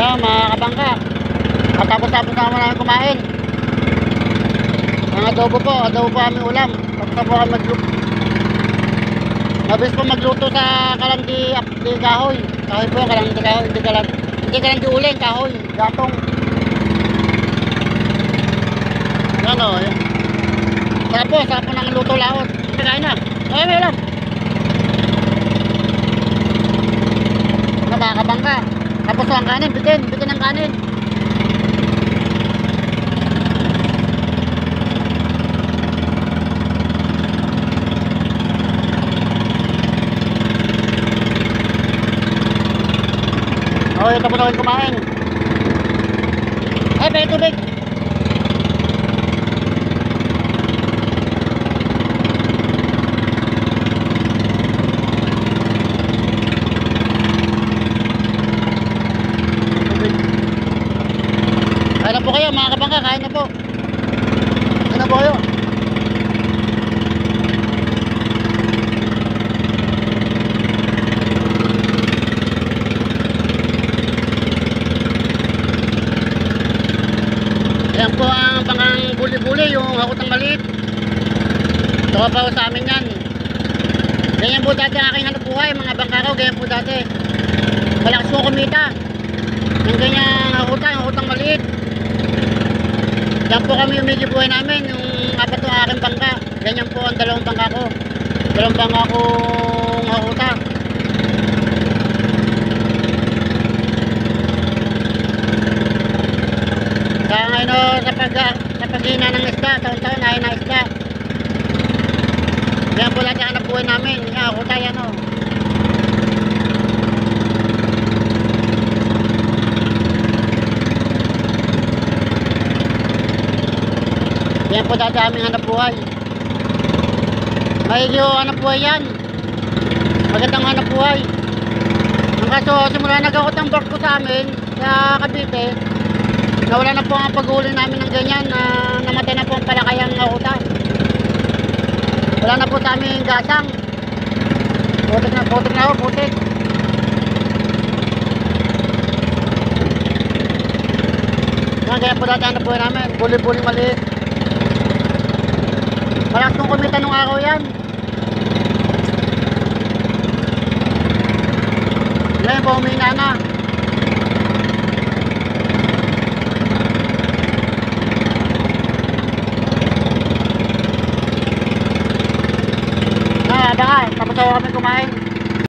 Ayan mga kabangka, tapos naman namin kumain. Ang adobo po aming ulam. Tapos po kami magluto. Mabilis po magluto sa kalangi di kahoy. Kahoy po, kalangi kahoy, hindi kalangi uling, kahoy, gatong. Yan o, yan. Sarap po ng luto laot. Kakain na. Ay, may ulam. Na mga kabangka. Tapos ang kanin, bitin ang kanin. Okay, tapos na kayo kumain. Ay, may tubig. Kain na po kayo mga kabangka, kain na po. Kain na po kayo. Yan po ang pangang buli-buli, yung hakot ng maliit. Ito pa po sa amin yan. Ganyan po dati ang aking hanap buhay mga bangka ko, ganyan po dati. Malakas po kumita ng ganyan hakotang maliit. Yan po kami umigib buhay namin, yung apat ng aking bangka. Ganyan po ang dalawang bangka ko. Dalawang bangka kong hakota. Kaya ngayon o, sa paghina ng isda, taon-taon ay na isda. Yan po lahat ang hanap buhay namin. Yan, hakota yan o. Yan po dati aming hanap buhay. Mahigi o hanap buhay yan. Magandang hanap buhay. Ang kaso simula nagkakot ang barko sa amin sa Cavite, nawala na po ang paghuli namin ng ganyan, namatay na po ang palakayang nauta. Wala na po sa aming gasang. Putik na ako, putik. Kaya po dati hanap buhay namin, buli-buli maliit. Malakas kong kumita nung araw yan. Ngayon po umina na. Baka tapos ako kami kumain.